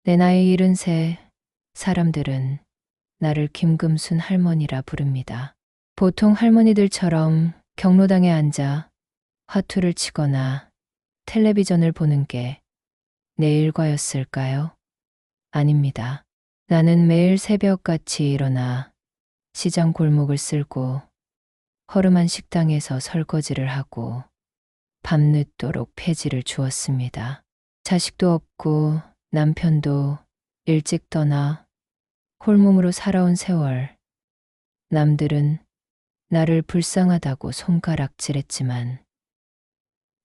내 나이 73, 사람들은 나를 김금순 할머니라 부릅니다. 보통 할머니들처럼 경로당에 앉아 화투를 치거나 텔레비전을 보는 게 내 일과였을까요? 아닙니다. 나는 매일 새벽같이 일어나 시장 골목을 쓸고 허름한 식당에서 설거지를 하고 밤늦도록 폐지를 주었습니다. 자식도 없고 남편도 일찍 떠나 홀몸으로 살아온 세월. 남들은 나를 불쌍하다고 손가락질했지만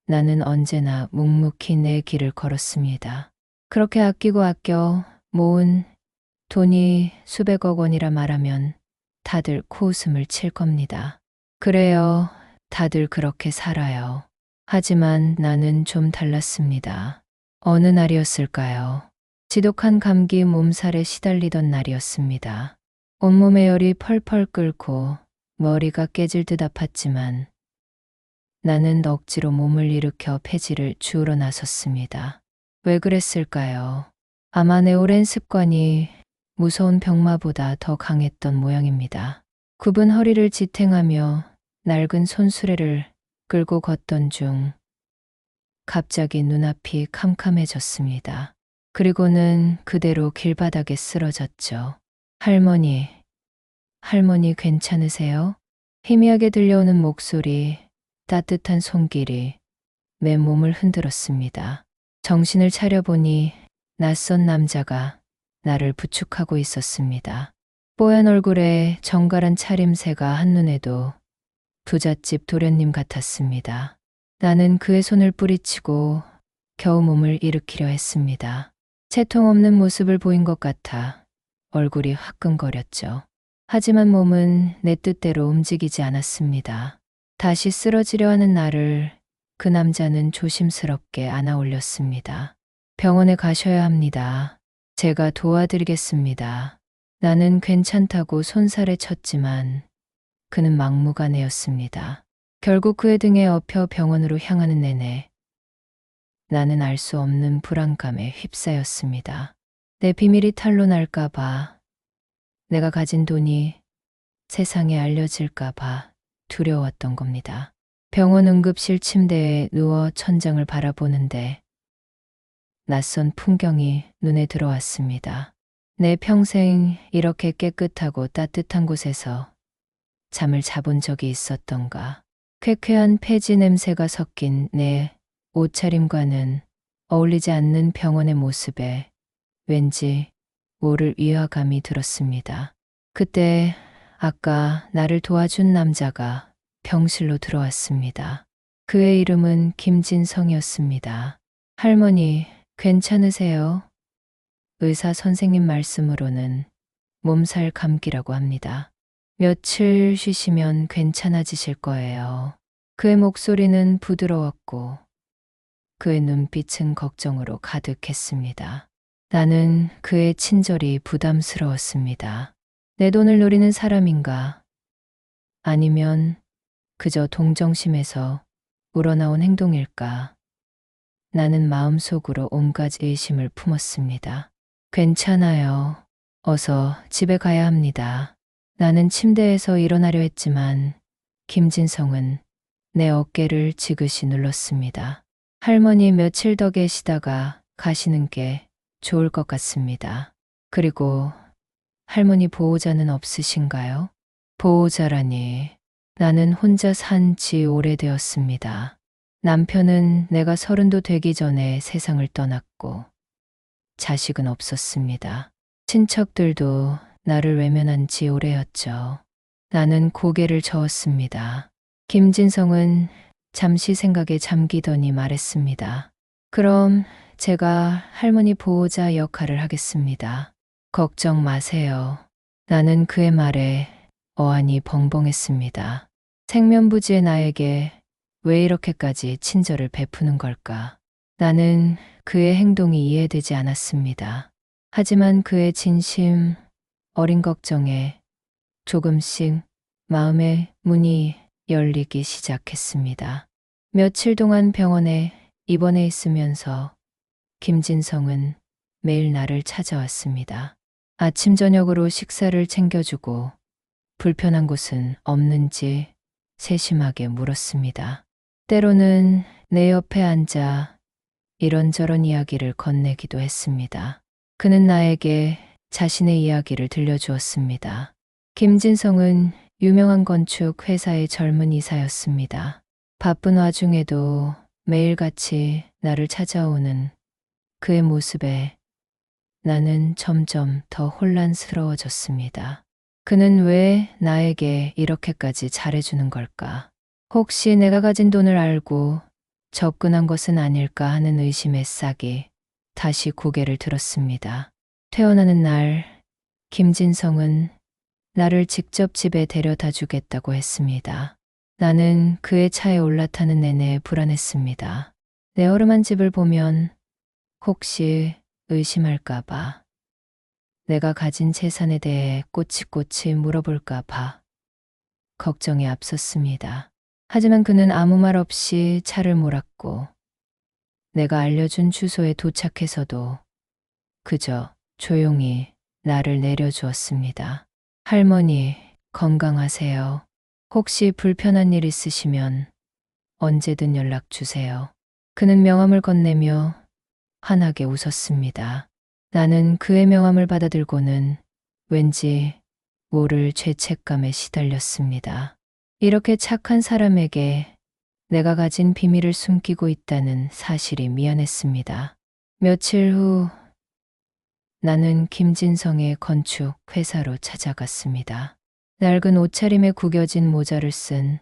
나는 언제나 묵묵히 내 길을 걸었습니다. 그렇게 아끼고 아껴 모은 돈이 수백억 원이라 말하면 다들 코웃음을 칠 겁니다. 그래요. 다들 그렇게 살아요. 하지만 나는 좀 달랐습니다. 어느 날이었을까요? 지독한 감기 몸살에 시달리던 날이었습니다. 온몸에 열이 펄펄 끓고 머리가 깨질 듯 아팠지만 나는 억지로 몸을 일으켜 폐지를 주우러 나섰습니다. 왜 그랬을까요? 아마 내 오랜 습관이 무서운 병마보다 더 강했던 모양입니다. 굽은 허리를 지탱하며 낡은 손수레를 끌고 걷던 중 갑자기 눈앞이 캄캄해졌습니다. 그리고는 그대로 길바닥에 쓰러졌죠. 할머니, 할머니 괜찮으세요? 희미하게 들려오는 목소리, 따뜻한 손길이 내 몸을 흔들었습니다. 정신을 차려보니 낯선 남자가 나를 부축하고 있었습니다. 뽀얀 얼굴에 정갈한 차림새가 한눈에도 부잣집 도련님 같았습니다. 나는 그의 손을 뿌리치고 겨우 몸을 일으키려 했습니다. 채통 없는 모습을 보인 것 같아 얼굴이 화끈거렸죠. 하지만 몸은 내 뜻대로 움직이지 않았습니다. 다시 쓰러지려 하는 나를 그 남자는 조심스럽게 안아 올렸습니다. 병원에 가셔야 합니다. 제가 도와드리겠습니다. 나는 괜찮다고 손살에 쳤지만 그는 막무가내였습니다. 결국 그의 등에 엎여 병원으로 향하는 내내 나는 알 수 없는 불안감에 휩싸였습니다. 내 비밀이 탄로 날까봐, 내가 가진 돈이 세상에 알려질까봐 두려웠던 겁니다. 병원 응급실 침대에 누워 천장을 바라보는데 낯선 풍경이 눈에 들어왔습니다. 내 평생 이렇게 깨끗하고 따뜻한 곳에서 잠을 자본 적이 있었던가. 쾌쾌한 폐지 냄새가 섞인 내 옷차림과는 어울리지 않는 병원의 모습에 왠지 모를 위화감이 들었습니다. 그때 아까 나를 도와준 남자가 병실로 들어왔습니다. 그의 이름은 김진성이었습니다. 할머니, 괜찮으세요? 의사 선생님 말씀으로는 몸살 감기라고 합니다. 며칠 쉬시면 괜찮아지실 거예요. 그의 목소리는 부드러웠고 그의 눈빛은 걱정으로 가득했습니다. 나는 그의 친절이 부담스러웠습니다. 내 돈을 노리는 사람인가? 아니면 그저 동정심에서 우러나온 행동일까? 나는 마음속으로 온갖 의심을 품었습니다. 괜찮아요. 어서 집에 가야 합니다. 나는 침대에서 일어나려 했지만 김진성은 내 어깨를 지그시 눌렀습니다. 할머니 며칠 더 계시다가 가시는 게 좋을 것 같습니다. 그리고 할머니 보호자는 없으신가요? 보호자라니. 나는 혼자 산 지 오래되었습니다. 남편은 내가 30도 되기 전에 세상을 떠났고 자식은 없었습니다. 친척들도 나를 외면한 지 오래였죠. 나는 고개를 저었습니다. 김진성은 잠시 생각에 잠기더니 말했습니다. 그럼 제가 할머니 보호자 역할을 하겠습니다. 걱정 마세요. 나는 그의 말에 어안이 벙벙했습니다. 생면부지의 나에게 왜 이렇게까지 친절을 베푸는 걸까? 나는 그의 행동이 이해되지 않았습니다. 하지만 그의 진심, 어린 걱정에 조금씩 마음의 문이 열리기 시작했습니다. 며칠 동안 병원에 입원해 있으면서 김진성은 매일 나를 찾아왔습니다. 아침 저녁으로 식사를 챙겨주고 불편한 곳은 없는지 세심하게 물었습니다. 때로는 내 옆에 앉아 이런저런 이야기를 건네기도 했습니다. 그는 나에게 자신의 이야기를 들려주었습니다. 김진성은 유명한 건축 회사의 젊은 이사였습니다. 바쁜 와중에도 매일같이 나를 찾아오는 그의 모습에 나는 점점 더 혼란스러워졌습니다. 그는 왜 나에게 이렇게까지 잘해주는 걸까? 혹시 내가 가진 돈을 알고 접근한 것은 아닐까 하는 의심의 싹이 다시 고개를 들었습니다. 퇴원하는 날, 김진성은 나를 직접 집에 데려다 주겠다고 했습니다. 나는 그의 차에 올라타는 내내 불안했습니다. 내 허름한 집을 보면 혹시 의심할까봐, 내가 가진 재산에 대해 꼬치꼬치 물어볼까봐 걱정이 앞섰습니다. 하지만 그는 아무 말 없이 차를 몰았고 내가 알려준 주소에 도착해서도 그저 조용히 나를 내려주었습니다. 할머니, 건강하세요. 혹시 불편한 일 있으시면 언제든 연락 주세요. 그는 명함을 건네며 환하게 웃었습니다. 나는 그의 명함을 받아들고는 왠지 모를 죄책감에 시달렸습니다. 이렇게 착한 사람에게 내가 가진 비밀을 숨기고 있다는 사실이 미안했습니다. 며칠 후 나는 김진성의 건축 회사로 찾아갔습니다. 낡은 옷차림에 구겨진 모자를 쓴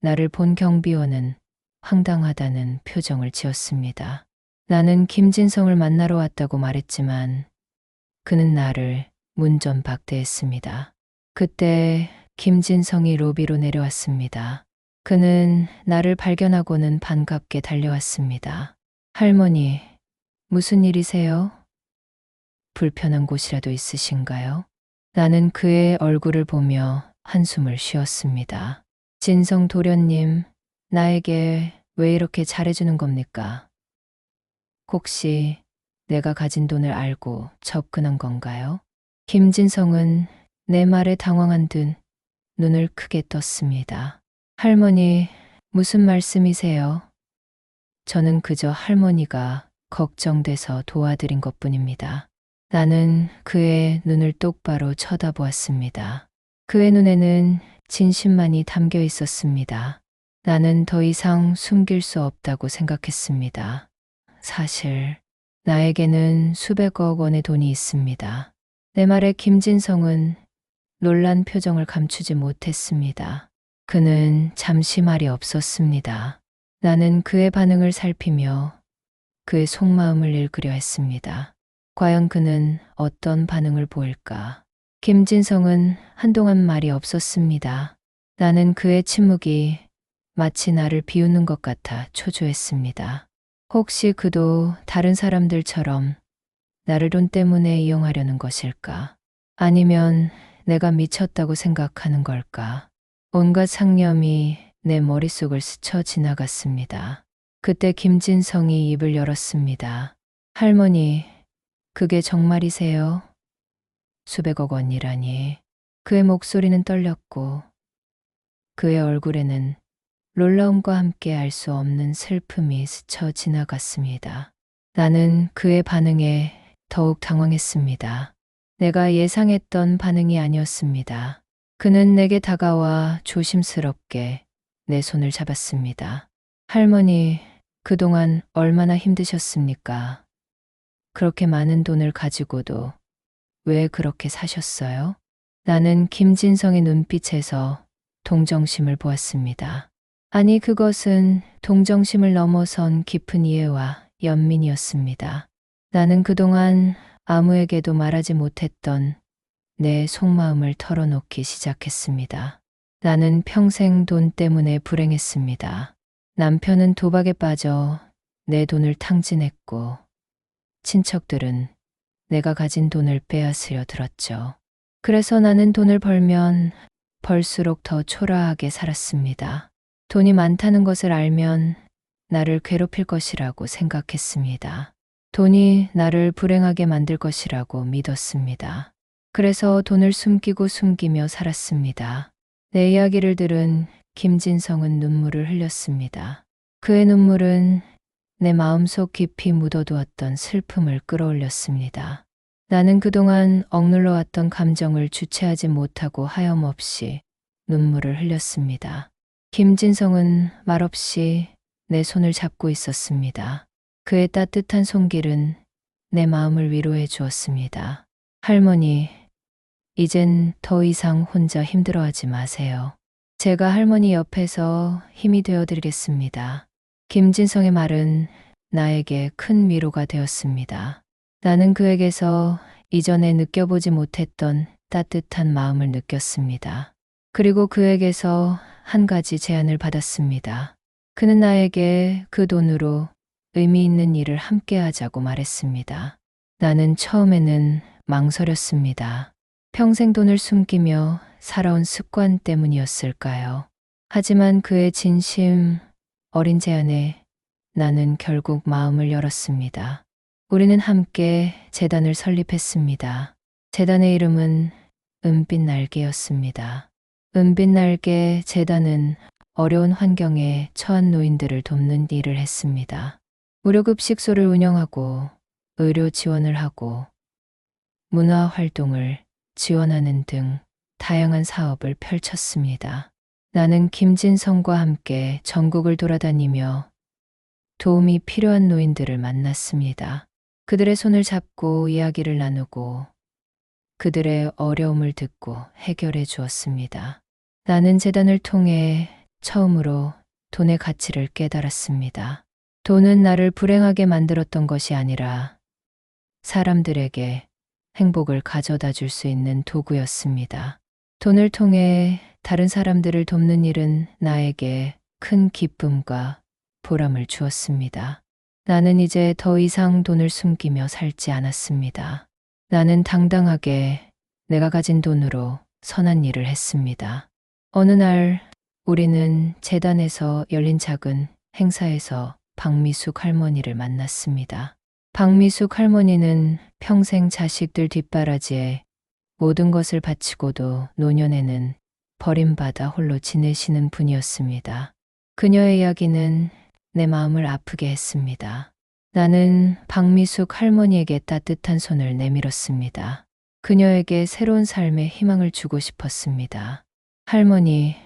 나를 본 경비원은 황당하다는 표정을 지었습니다. 나는 김진성을 만나러 왔다고 말했지만 그는 나를 문전박대했습니다. 그때 김진성이 로비로 내려왔습니다. 그는 나를 발견하고는 반갑게 달려왔습니다. 할머니, 무슨 일이세요? 불편한 곳이라도 있으신가요? 나는 그의 얼굴을 보며 한숨을 쉬었습니다. 진성 도련님, 나에게 왜 이렇게 잘해주는 겁니까? 혹시 내가 가진 돈을 알고 접근한 건가요? 김진성은 내 말에 당황한 듯 눈을 크게 떴습니다. 할머니, 무슨 말씀이세요? 저는 그저 할머니가 걱정돼서 도와드린 것뿐입니다. 나는 그의 눈을 똑바로 쳐다보았습니다. 그의 눈에는 진심만이 담겨 있었습니다. 나는 더 이상 숨길 수 없다고 생각했습니다. 사실 나에게는 수백억 원의 돈이 있습니다. 내 말에 김진성은 놀란 표정을 감추지 못했습니다. 그는 잠시 말이 없었습니다. 나는 그의 반응을 살피며 그의 속마음을 읽으려 했습니다. 과연 그는 어떤 반응을 보일까? 김진성은 한동안 말이 없었습니다. 나는 그의 침묵이 마치 나를 비웃는 것 같아 초조했습니다. 혹시 그도 다른 사람들처럼 나를 돈 때문에 이용하려는 것일까? 아니면 내가 미쳤다고 생각하는 걸까? 온갖 상념이 내 머릿속을 스쳐 지나갔습니다. 그때 김진성이 입을 열었습니다. 할머니, 그게 정말이세요? 수백억 원이라니. 그의 목소리는 떨렸고 그의 얼굴에는 놀라움과 함께 알 수 없는 슬픔이 스쳐 지나갔습니다. 나는 그의 반응에 더욱 당황했습니다. 내가 예상했던 반응이 아니었습니다. 그는 내게 다가와 조심스럽게 내 손을 잡았습니다. 할머니, 그동안 얼마나 힘드셨습니까? 그렇게 많은 돈을 가지고도 왜 그렇게 사셨어요? 나는 김진성의 눈빛에서 동정심을 보았습니다. 아니, 그것은 동정심을 넘어선 깊은 이해와 연민이었습니다. 나는 그동안 아무에게도 말하지 못했던 내 속마음을 털어놓기 시작했습니다. 나는 평생 돈 때문에 불행했습니다. 남편은 도박에 빠져 내 돈을 탕진했고 친척들은 내가 가진 돈을 빼앗으려 들었죠. 그래서 나는 돈을 벌면 벌수록 더 초라하게 살았습니다. 돈이 많다는 것을 알면 나를 괴롭힐 것이라고 생각했습니다. 돈이 나를 불행하게 만들 것이라고 믿었습니다. 그래서 돈을 숨기며 살았습니다. 내 이야기를 들은 김진성은 눈물을 흘렸습니다. 그의 눈물은 내 마음속 깊이 묻어두었던 슬픔을 끌어올렸습니다. 나는 그동안 억눌러왔던 감정을 주체하지 못하고 하염없이 눈물을 흘렸습니다. 김진성은 말없이 내 손을 잡고 있었습니다. 그의 따뜻한 손길은 내 마음을 위로해 주었습니다. 할머니, 이젠 더 이상 혼자 힘들어하지 마세요. 제가 할머니 옆에서 힘이 되어 드리겠습니다. 김진성의 말은 나에게 큰 위로가 되었습니다. 나는 그에게서 이전에 느껴보지 못했던 따뜻한 마음을 느꼈습니다. 그리고 그에게서 한 가지 제안을 받았습니다. 그는 나에게 그 돈으로 의미 있는 일을 함께 하자고 말했습니다. 나는 처음에는 망설였습니다. 평생 돈을 숨기며 살아온 습관 때문이었을까요? 하지만 그의 진심 어린 제안에 나는 결국 마음을 열었습니다. 우리는 함께 재단을 설립했습니다. 재단의 이름은 은빛 날개였습니다. 은빛 날개 재단은 어려운 환경에 처한 노인들을 돕는 일을 했습니다. 무료급식소를 운영하고 의료 지원을 하고 문화 활동을 지원하는 등 다양한 사업을 펼쳤습니다. 나는 김진성과 함께 전국을 돌아다니며 도움이 필요한 노인들을 만났습니다. 그들의 손을 잡고 이야기를 나누고 그들의 어려움을 듣고 해결해 주었습니다. 나는 재단을 통해 처음으로 돈의 가치를 깨달았습니다. 돈은 나를 불행하게 만들었던 것이 아니라 사람들에게 행복을 가져다 줄 수 있는 도구였습니다. 돈을 통해 다른 사람들을 돕는 일은 나에게 큰 기쁨과 보람을 주었습니다. 나는 이제 더 이상 돈을 숨기며 살지 않았습니다. 나는 당당하게 내가 가진 돈으로 선한 일을 했습니다. 어느 날 우리는 재단에서 열린 작은 행사에서 박미숙 할머니를 만났습니다. 박미숙 할머니는 평생 자식들 뒷바라지에 모든 것을 바치고도 노년에는 버림받아 홀로 지내시는 분이었습니다. 그녀의 이야기는 내 마음을 아프게 했습니다. 나는 박미숙 할머니에게 따뜻한 손을 내밀었습니다. 그녀에게 새로운 삶의 희망을 주고 싶었습니다. 할머니,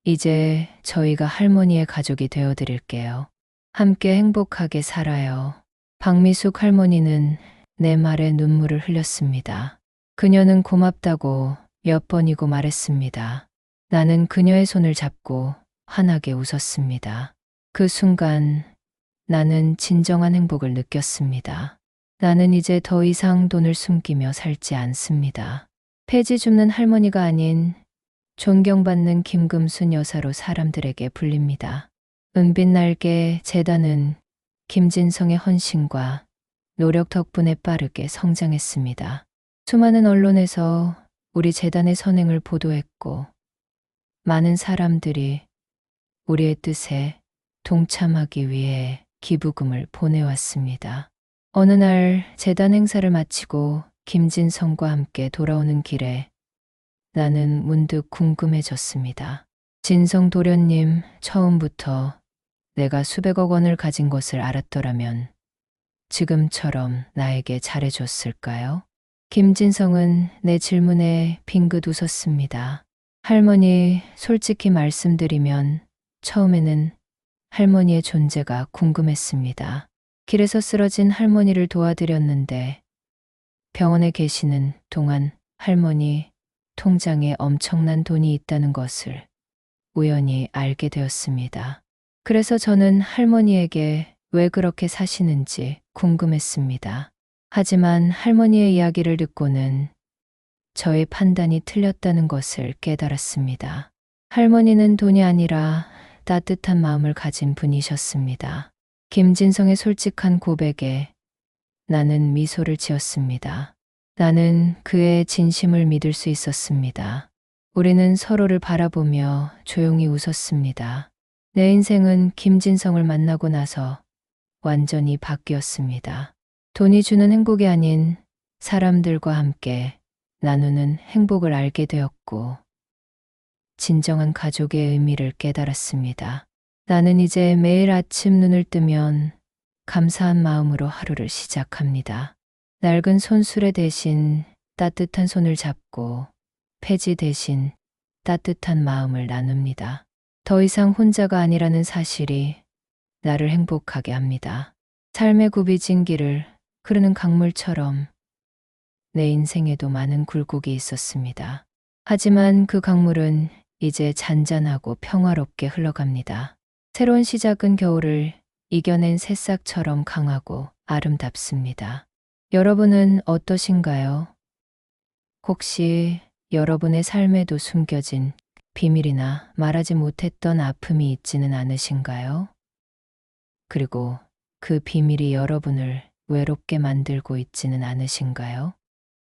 이제 저희가 할머니의 가족이 되어 드릴게요. 함께 행복하게 살아요. 박미숙 할머니는 내 말에 눈물을 흘렸습니다. 그녀는 고맙다고 몇 번이고 말했습니다. 나는 그녀의 손을 잡고 환하게 웃었습니다. 그 순간 나는 진정한 행복을 느꼈습니다. 나는 이제 더 이상 돈을 숨기며 살지 않습니다. 폐지 줍는 할머니가 아닌 존경받는 김금순 여사로 사람들에게 불립니다. 은빛 날개 재단은 김진성의 헌신과 노력 덕분에 빠르게 성장했습니다. 수많은 언론에서 우리 재단의 선행을 보도했고 많은 사람들이 우리의 뜻에 동참하기 위해 기부금을 보내왔습니다. 어느 날 재단 행사를 마치고 김진성과 함께 돌아오는 길에 나는 문득 궁금해졌습니다. 진성 도련님, 처음부터 내가 수백억 원을 가진 것을 알았더라면 지금처럼 나에게 잘해줬을까요? 김진성은 내 질문에 빙긋 웃었습니다. 할머니, 솔직히 말씀드리면 처음에는 할머니의 존재가 궁금했습니다. 길에서 쓰러진 할머니를 도와드렸는데 병원에 계시는 동안 할머니 통장에 엄청난 돈이 있다는 것을 우연히 알게 되었습니다. 그래서 저는 할머니에게 왜 그렇게 사시는지 궁금했습니다. 하지만 할머니의 이야기를 듣고는 저의 판단이 틀렸다는 것을 깨달았습니다. 할머니는 돈이 아니라 따뜻한 마음을 가진 분이셨습니다. 김진성의 솔직한 고백에 나는 미소를 지었습니다. 나는 그의 진심을 믿을 수 있었습니다. 우리는 서로를 바라보며 조용히 웃었습니다. 내 인생은 김진성을 만나고 나서 완전히 바뀌었습니다. 돈이 주는 행복이 아닌 사람들과 함께 나누는 행복을 알게 되었고, 진정한 가족의 의미를 깨달았습니다. 나는 이제 매일 아침 눈을 뜨면 감사한 마음으로 하루를 시작합니다. 낡은 손수레 대신 따뜻한 손을 잡고 폐지 대신 따뜻한 마음을 나눕니다. 더 이상 혼자가 아니라는 사실이 나를 행복하게 합니다. 삶의 굽이진 길을 흐르는 강물처럼 내 인생에도 많은 굴곡이 있었습니다. 하지만 그 강물은 이제 잔잔하고 평화롭게 흘러갑니다. 새로운 시작은 겨울을 이겨낸 새싹처럼 강하고 아름답습니다. 여러분은 어떠신가요? 혹시 여러분의 삶에도 숨겨진 비밀이나 말하지 못했던 아픔이 있지는 않으신가요? 그리고 그 비밀이 여러분을 외롭게 만들고 있지는 않으신가요?